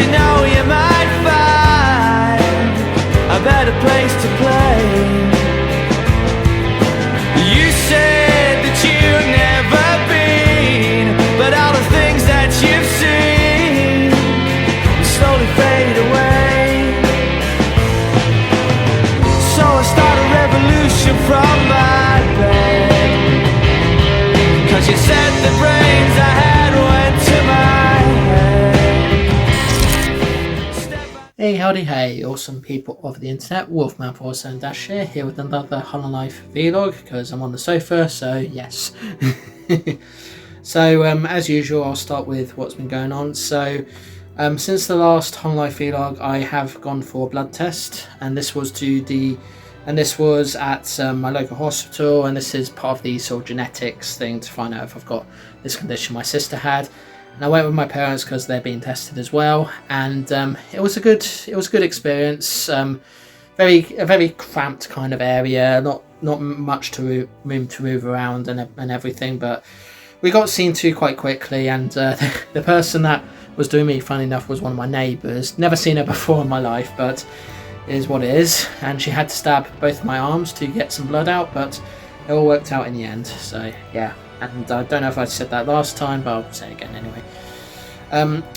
you know you might find a better place to play. You said that you've never been, but all the things that you've seen slowly fade away. So I start a revolution from my bed, 'cause you said the brains I had went to my head. Hey, howdy, hey, awesome people of the internet, Wolfman47- here with another Hololive vlog, because I'm on the sofa, so yes. So, as usual, I'll start with what's been going on. So, since the last Hololive vlog, I have gone for a blood test, and this was at my local hospital, and this is part of the sort of genetics thing to find out if I've got this condition my sister had. And I went with my parents because they're being tested as well, and it was a good experience. A very cramped kind of area, not much room to move around and everything, but we got seen to quite quickly. And the person that was doing me, funny enough, was one of my neighbours. Never seen her before in my life, but it is what it is. And she had to stab both my arms to get some blood out, but it all worked out in the end. So yeah. And I don't know if I said that last time, but I'll say it again anyway.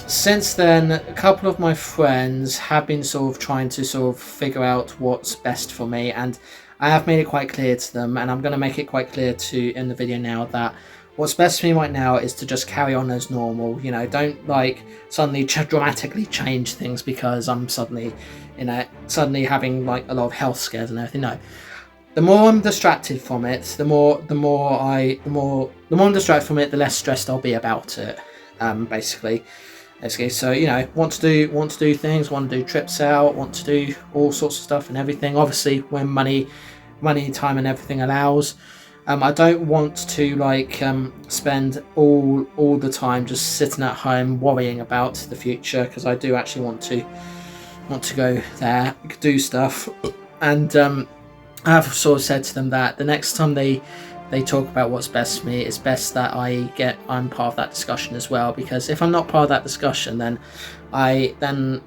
Since then, a couple of my friends have been sort of trying to sort of figure out what's best for me, and I have made it quite clear to them, and I'm going to make it quite clear in the video now, that what's best for me right now is to just carry on as normal. You know, don't like suddenly dramatically change things because I'm suddenly having like a lot of health scares and everything. No. The more I'm distracted from it, the more I'm distracted from it, the less stressed I'll be about it. Basically. So, you know, want to do things, want to do trips out, want to do all sorts of stuff and everything. Obviously, when money, time, and everything allows. I don't want to like spend all the time just sitting at home worrying about the future, because I do actually want to go there, do stuff, and I've sort of said to them that the next time they talk about what's best for me, it's best that I'm part of that discussion as well, because if I'm not part of that discussion, then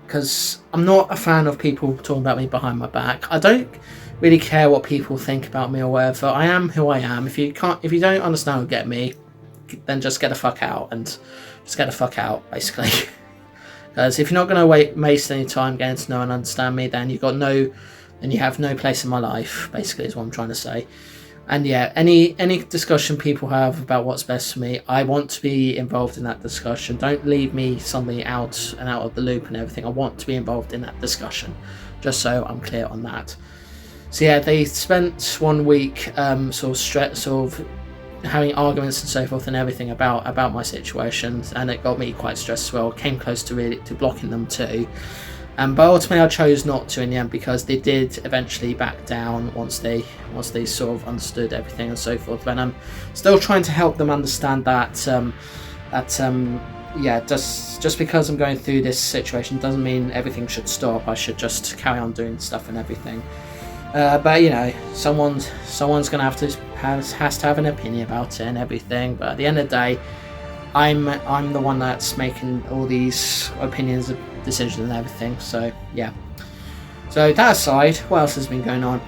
because I'm not a fan of people talking about me behind my back. I don't really care what people think about me or whatever. I am who I am. If you don't understand or get me, then just get the fuck out, basically. Because if you're not going to waste any time getting to know and understand me, then you have no place in my life, basically, is what I'm trying to say. And yeah, any discussion people have about what's best for me, I want to be involved in that discussion. Don't leave me suddenly out of the loop and everything. I want to be involved in that discussion, just so I'm clear on that. So yeah, they spent 1 week sort of having arguments and so forth and everything about my situation, and it got me quite stressed as well. Came close to blocking them too. But ultimately I chose not to in the end, because they did eventually back down once they sort of understood everything and so forth. And I'm still trying to help them understand that yeah, just because I'm going through this situation doesn't mean everything should stop. I should just carry on doing stuff and everything. But you know, someone's gonna has to have an opinion about it and everything. But at the end of the day, I'm the one that's making all these opinions, decisions and everything. So yeah. So that aside, what else has been going on?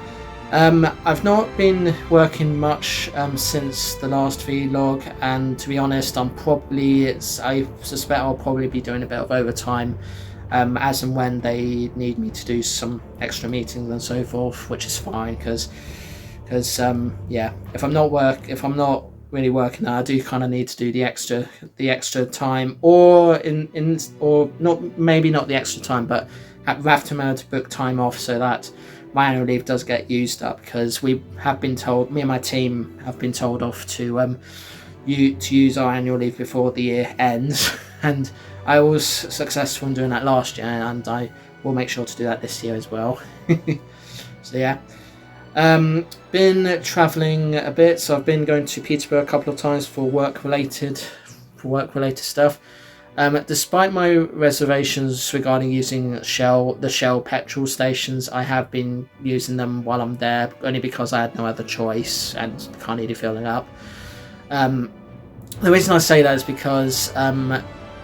I've not been working much since the last vlog, and to be honest, I suspect I'll probably be doing a bit of overtime as and when they need me to do some extra meetings and so forth, which is fine, because yeah, if I'm not really working, I do kind of need to do the extra time, or maybe not the extra time, but have to manage to book time off so that my annual leave does get used up, because me and my team have been told off to use our annual leave before the year ends, and I was successful in doing that last year, and I will make sure to do that this year as well. So yeah. Been travelling a bit, so I've been going to Peterborough a couple of times for work related stuff. Despite my reservations regarding using the Shell petrol stations, I have been using them while I'm there, only because I had no other choice and can't need it filling up. The reason I say that is because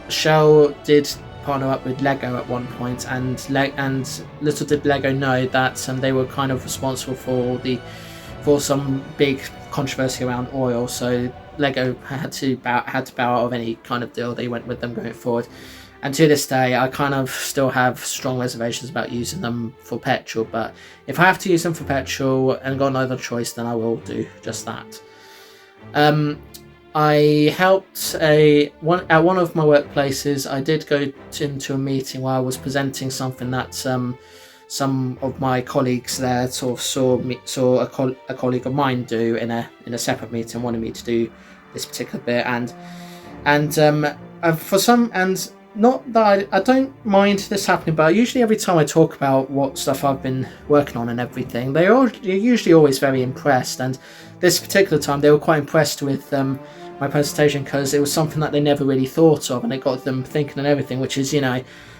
Shell did partner up with Lego at one point, and little did Lego know that they were kind of responsible for some big controversy around oil. So Lego had to bow out of any kind of deal they went with them going forward. And to this day, I kind of still have strong reservations about using them for petrol. But if I have to use them for petrol and got no other choice, then I will do just that. I helped at one of my workplaces. I did go into a meeting where I was presenting something that some of my colleagues there sort of saw a colleague of mine do in a separate meeting, wanted me to do this particular bit, and not that I don't mind this happening, but usually every time I talk about what stuff I've been working on and everything, they're usually always very impressed. And this particular time, they were quite impressed with my presentation because it was something that they never really thought of, and it got them thinking and everything. Which is,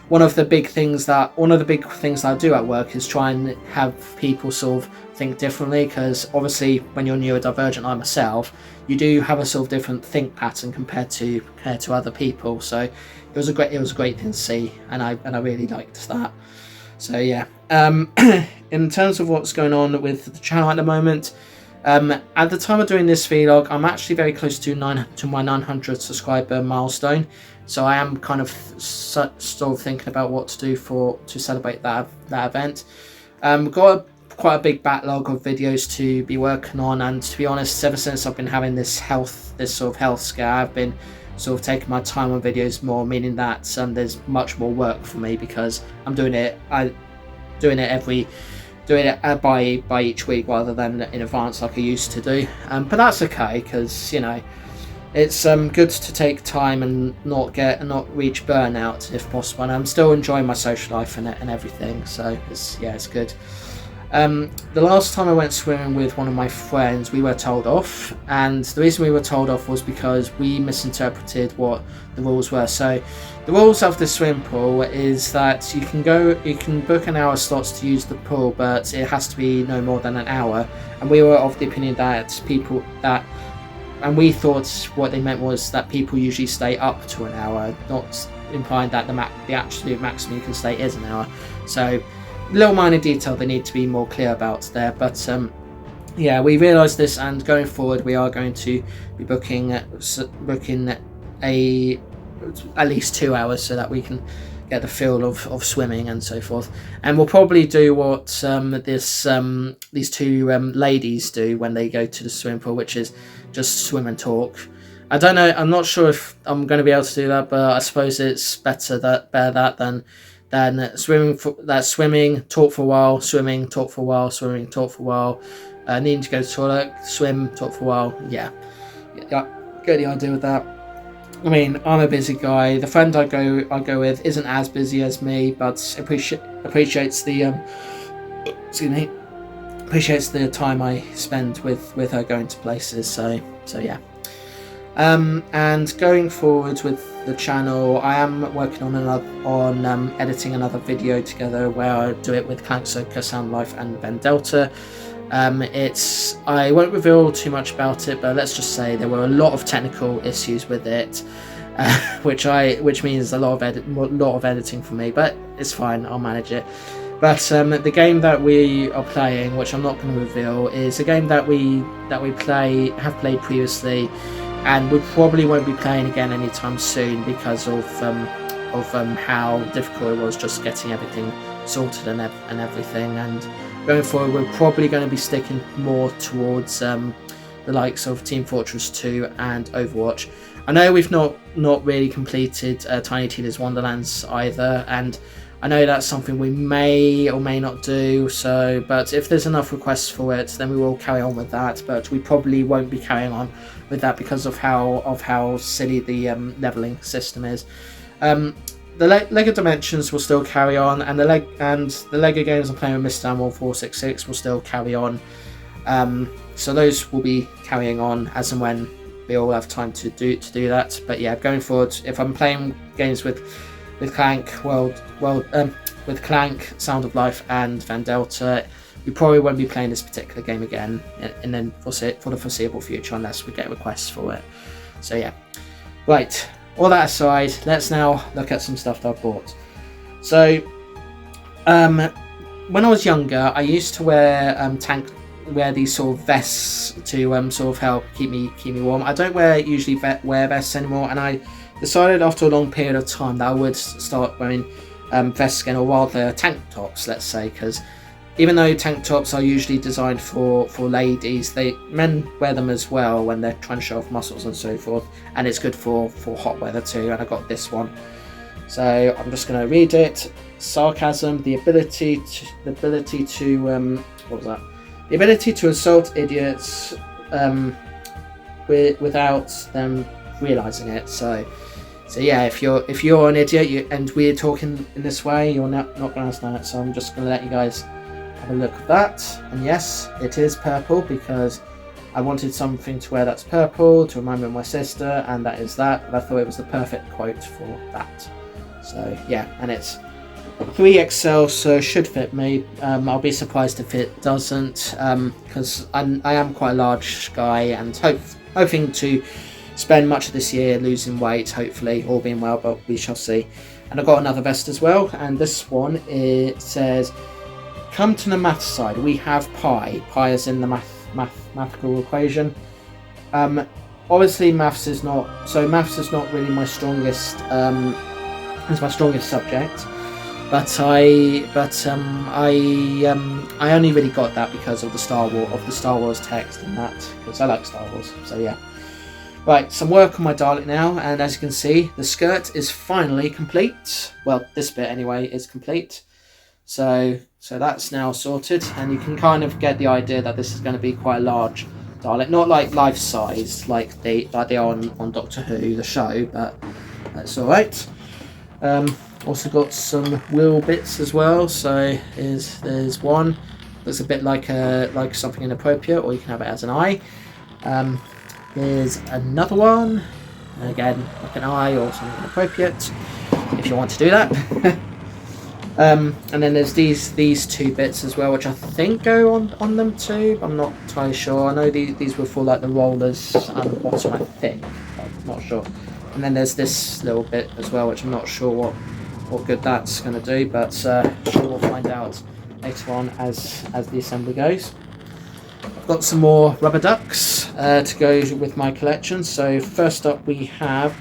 one of the big things that I do at work is try and have people sort of think differently. Because obviously, when you're neurodivergent, like myself, you do have a sort of different think pattern compared to other people. So it was a great thing to see, and I really liked that. So yeah, in terms of what's going on with the channel at the moment, at the time of doing this vlog, I'm actually very close to my 900 subscriber milestone. So I am kind of still thinking about what to do to celebrate that event. Got quite a big backlog of videos to be working on, and to be honest, ever since I've been having this sort of health scare, I've been sort of taking my time on videos more, meaning that there's much more work for me because I'm doing it by each week rather than in advance like I used to do. But that's okay, because it's good to take time and not reach burnout if possible. And I'm still enjoying my social life and everything, so it's good. The last time I went swimming with one of my friends, we were told off, and the reason we were told off was because we misinterpreted what the rules were. So the rules of the swimming pool is that you can book an hour slots to use the pool, but it has to be no more than an hour. And we were of the opinion and we thought what they meant was that people usually stay up to an hour, not implying that the absolute maximum you can stay is an hour. So little minor detail they need to be more clear about there, but yeah, we realised this, and going forward we are going to be booking at least 2 hours so that we can get the feel of swimming and so forth. And we'll probably do what these two ladies do when they go to the swimming pool, which is just swim and talk. I don't know, I'm not sure if I'm going to be able to do that, but I suppose it's better than swimming, talk for a while, swimming, talk for a while, swimming, talk for a while, needing to go to the toilet, swim, talk for a while. Yeah, get the idea with that. I mean, I'm a busy guy. The friend I go with isn't as busy as me, but appreciates the time I spend with her going to places. So yeah. And going forward with the channel, I am working on editing another video together where I do it with Clank Soca, Sound Life, and Ben Delta. I won't reveal too much about it, but let's just say there were a lot of technical issues with it, which means a lot of editing for me, but it's fine, I'll manage it. But the game that we are playing, which I'm not going to reveal, is a game that we have played previously, and we probably won't be playing again anytime soon because of how difficult it was just getting everything sorted and everything. And going forward, we're probably going to be sticking more towards the likes of Team Fortress 2 and Overwatch. I know we've not really completed Tiny Tina's Wonderlands either, and I know that's something we may or may not do. But if there's enough requests for it, then we will carry on with that. But we probably won't be carrying on with that because of how silly the leveling system is. The Lego Dimensions will still carry on, and the Lego games I'm playing with Mr. Animal 466 will still carry on. So those will be carrying on as and when we all have time to do that. But yeah, going forward, if I'm playing games with Clank, with Clank, Sound of Life, and Van Delta, we probably won't be playing this particular game again for the foreseeable future unless we get requests for it. So yeah, right. all that aside, let's now look at some stuff that I bought. So, when I was younger, I used to wear these sort of vests to sort of help keep me warm. I don't usually wear vests anymore, and I decided after a long period of time that I would start wearing vests again, or rather tank tops, let's say, because even though tank tops are usually designed for ladies, men wear them as well when they're trying to show off muscles and so forth, and it's good for hot weather too. And I got this one, so I'm just going to read it. Sarcasm: the ability to what was that? The ability to assault idiots without them realizing it. So yeah, if you're an idiot and we're talking in this way, you're not going to understand it. So I'm just going to let you guys have a look at that. And yes, it is purple because I wanted something to wear that's purple to remind me of my sister, and that is that. And I thought it was the perfect quote for that. So yeah, and it's 3XL, so should fit me. I'll be surprised if it doesn't, because I am quite a large guy, and hoping to spend much of this year losing weight, hopefully, all being well, but we shall see. And I've got another vest as well, and this one, it says, come to the math side, we have pi is in the mathematical equation. Obviously maths is not really my strongest subject, but I only really got that because of the Star Wars text and that, because I like Star Wars. So yeah. Right, some work on my Dalek now, and as you can see, the skirt is finally complete. Well, this bit anyway is complete. So that's now sorted, and you can kind of get the idea that this is going to be quite a large Dalek, not like life size like they are on Doctor Who the show, but that's all right. Also got some wheel bits as well. So there's one that's a bit like something inappropriate, or you can have it as an eye. There's another one, and again like an eye or something inappropriate, if you want to do that. And then there's these two bits as well, which I think go on them too, but I'm not entirely sure. I know these were for like the rollers on the bottom, I think. I'm not sure. And then there's this little bit as well, which I'm not sure what good that's going to do, but sure we'll find out later on as the assembly goes. I've got some more rubber ducks to go with my collection. So first up we have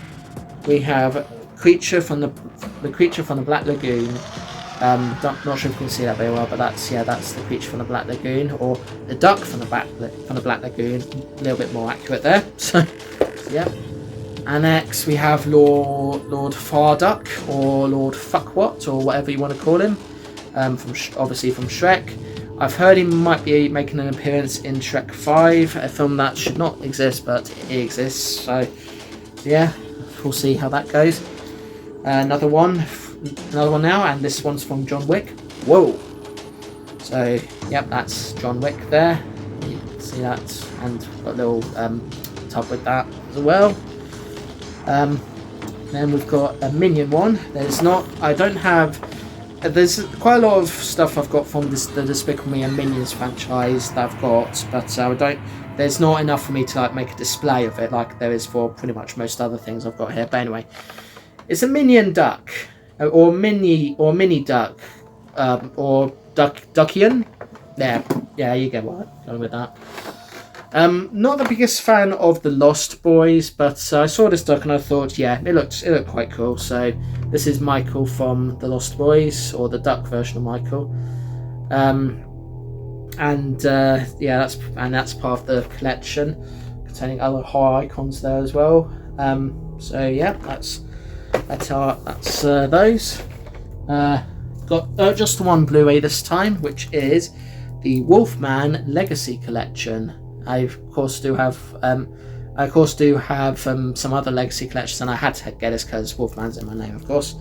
creature from the creature from the Black Lagoon. Not sure if you can see that very well, but that's the creature from the Black Lagoon, or the duck from the Black Lagoon. A little bit more accurate there. So yeah. And next we have Lord Farduck, or Lord Fuckwhat, or whatever you want to call him. Obviously from Shrek. I've heard he might be making an appearance in Shrek 5, a film that should not exist, but it exists. So yeah, we'll see how that goes. Another one now, and this one's from John Wick. Whoa! So yep, that's John Wick there. You can see that, and got a little tub with that as well. Then we've got a Minion one. There's quite a lot of stuff I've got from the Despicable Me and Minions franchise that I've got, but there's not enough for me to like make a display of it like there is for pretty much most other things I've got here. But anyway, it's a Minion duck, or mini duck, or duckian. Yeah, you get what I'm going with that. Not the biggest fan of the Lost Boys, but I saw this duck and I thought, yeah, it looked quite cool. So this is Michael from the Lost Boys, or the duck version of Michael. That's part of the collection, containing other horror icons there as well. So yeah, that's those. Got just the one Blu-ray this time, which is the Wolfman Legacy Collection. I of course do have some other legacy collections, and I had to get this because Wolfman's in my name, of course.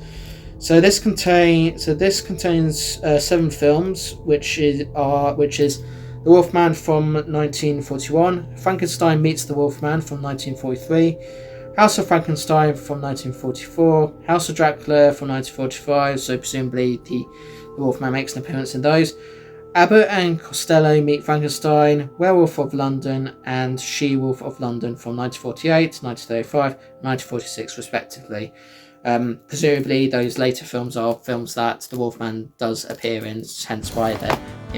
So this contains 7 films, which is The Wolfman from 1941, Frankenstein Meets the Wolfman from 1943, House of Frankenstein from 1944, House of Dracula from 1945. So presumably the Wolfman makes an appearance in those. Abbott and Costello meet Frankenstein, Werewolf of London, and She-Wolf of London from 1948, 1935, 1946 respectively. Presumably those later films are films that the Wolfman does appear in, hence why they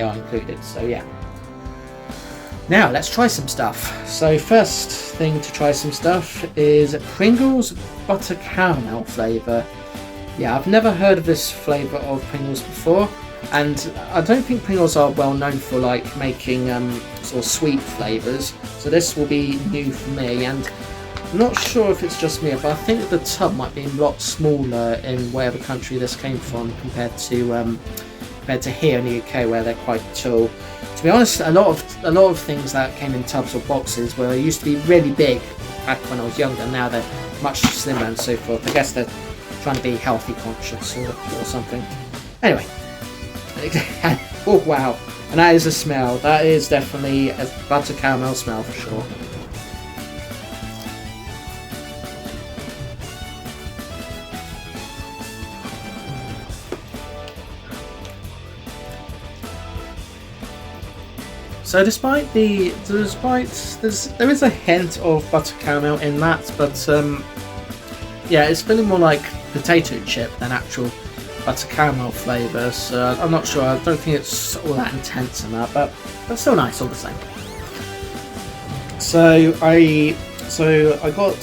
are included. So yeah. Now let's try some stuff. So first thing to try some stuff is Pringles butter caramel flavour. Yeah, I've never heard of this flavour of Pringles before, and I don't think Pringles are well known for like making sort of sweet flavours, so this will be new for me, and I'm not sure if it's just me, but I think the tub might be a lot smaller in whatever country this came from compared to here in the UK where they're quite tall. To be honest, a lot of things that came in tubs or boxes used to be really big back when I was younger. Now they're much slimmer and so forth. I guess they're trying to be healthy conscious or something. Anyway, oh wow, and that is a smell. That is definitely a butter caramel smell for sure. So there is a hint of butter caramel in that, but yeah, it's feeling more like potato chip than actual butter caramel flavour. So I'm not sure. I don't think it's all that intense in that, but still nice all the same. So I got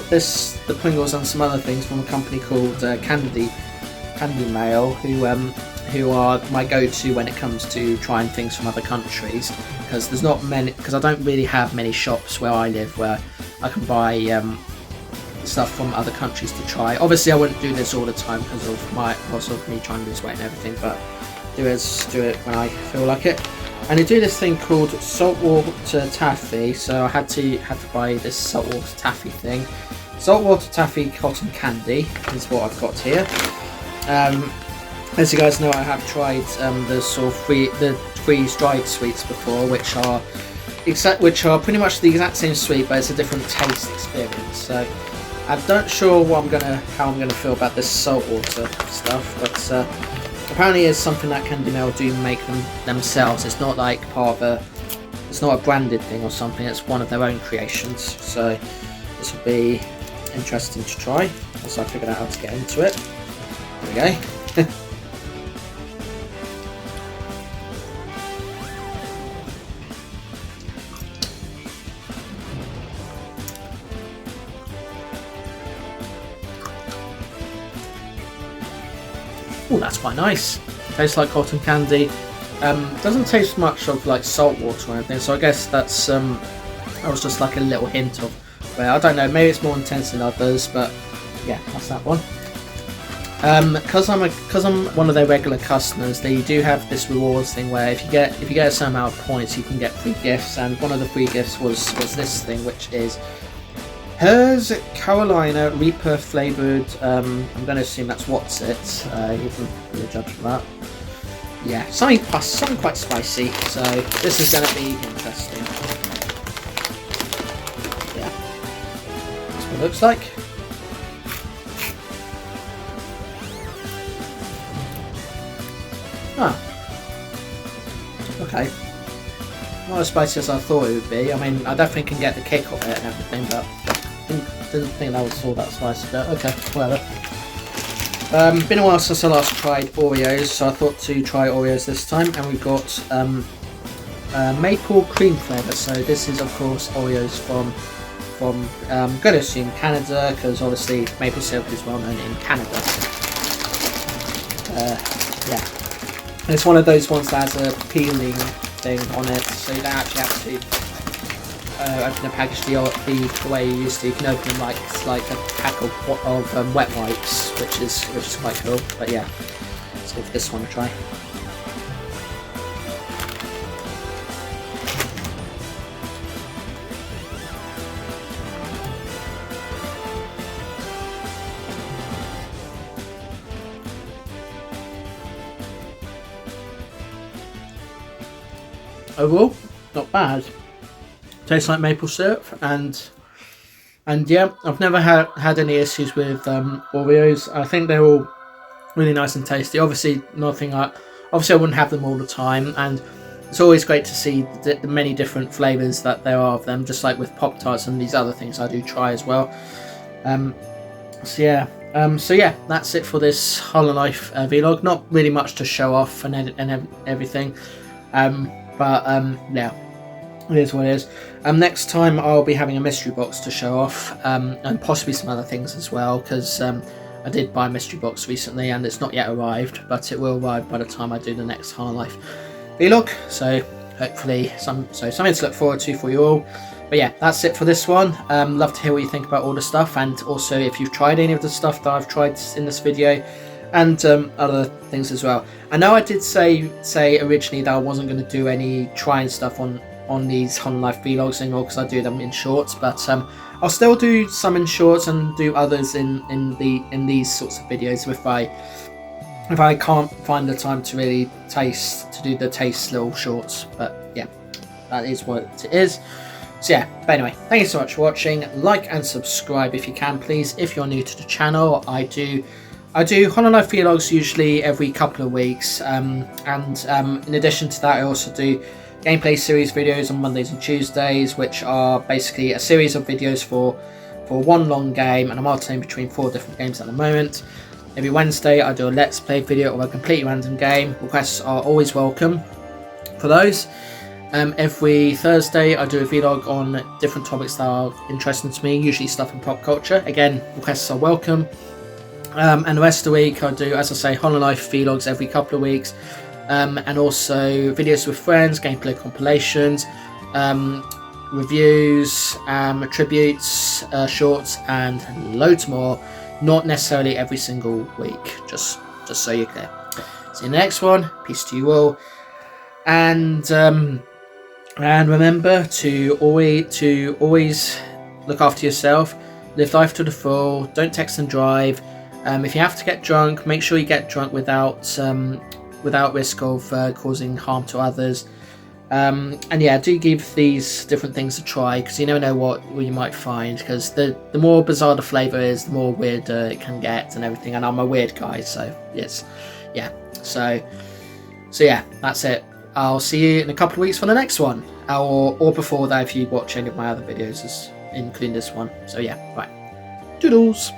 the Pringles and some other things from a company called Candy Mail, who are my go-to when it comes to trying things from other countries, because there's not many, because I don't really have many shops where I live where I can buy stuff from other countries to try. Obviously I wouldn't do this all the time because of me trying to lose weight and everything, but do it when I feel like it. And they do this thing called saltwater taffy, so I had to buy this saltwater taffy thing. Saltwater taffy cotton candy is what I've got here. As you guys know, I have tried the freeze-dried sweets before, which are pretty much the exact same sweet, but it's a different taste experience. So I'm not sure how I'm gonna feel about this saltwater stuff, but apparently it's something that Candy Mail do make themselves. It's not like it's not a branded thing or something. It's one of their own creations. So this will be interesting to try once I figure out how to get into it. There we go. Oh, that's quite nice. Tastes like cotton candy. Doesn't taste much of like salt water or anything, so I guess that was just like a little hint of, well, I don't know, maybe it's more intense than others, but yeah, that's that one. Because I'm one of their regular customers, they do have this rewards thing where if you get a certain amount of points, you can get free gifts, and one of the free gifts was this thing, which is Hers Carolina Reaper flavoured, I'm going to assume that's what's it, you can really judge from that. Yeah, something quite spicy, so this is going to be interesting. Yeah, that's what it looks like. Ah, okay. Not as spicy as I thought it would be. I mean, I definitely can get the kick of it and everything, but didn't think that was all that spicy, but okay, whatever. Been a while since I last tried Oreos, so I thought to try Oreos this time, and we've got maple cream flavour. So this is of course Oreos from I'm going to assume Canada, because obviously maple syrup is well known in Canada. Yeah, and it's one of those ones that has a peeling thing on it, so you don't actually have to open a package the way you used to. You can open them like it's like a pack of wet wipes, which is quite cool. But yeah, let's give this one a try. Overall, not bad. Tastes like maple syrup, and yeah, I've never had any issues with Oreos. I think they're all really nice and tasty. Obviously, nothing I obviously I wouldn't have them all the time, and it's always great to see the many different flavours that there are of them, just like with Pop-Tarts and these other things I do try as well. So yeah, that's it for this Hollow Knife vlog. Not really much to show off and everything, yeah, it is what it is. Next time I'll be having a mystery box to show off, and possibly some other things as well, because I did buy a mystery box recently and it's not yet arrived, but it will arrive by the time I do the next Hollow Knife vlog, so hopefully something to look forward to for you all. But yeah, that's it for this one. Love to hear what you think about all the stuff, and also if you've tried any of the stuff that I've tried in this video, and other things as well. I know I did say originally that I wasn't going to do any trying stuff on these Hollow Knife vlogs anymore, because I do them in shorts, but I'll still do some in shorts and do others in these sorts of videos if I can't find the time to really do the taste little shorts. But yeah, that is what it is. So yeah, but anyway, thank you so much for watching. Like and subscribe if you can, please. If you're new to the channel, I do Hollow Knife vlogs usually every couple of weeks, and in addition to that, I also do gameplay series videos on Mondays and Tuesdays, which are basically a series of videos for one long game, and I'm alternating between 4 different games at the moment. Every Wednesday I do a Let's Play video of a completely random game. Requests are always welcome for those. Every Thursday I do a vlog on different topics that are interesting to me, usually stuff in pop culture. Again, requests are welcome. And the rest of the week I do, as I say, Hollow Knife vlogs every couple of weeks, and also videos with friends, gameplay compilations, reviews, tributes, shorts, and loads more. Not necessarily every single week, just so you're clear. See you in the next one. Peace to you all, and remember to always look after yourself. Live life to the full. Don't text and drive. If you have to get drunk, make sure you get drunk without risk of causing harm to others. And yeah, do give these different things a try, because you never know what you might find, because the more bizarre the flavour is, the more weird it can get and everything, and I'm a weird guy, so yes, yeah, so yeah, that's it. I'll see you in a couple of weeks for the next one, or before that if you watch any of my other videos, including this one. So yeah, right, doodles.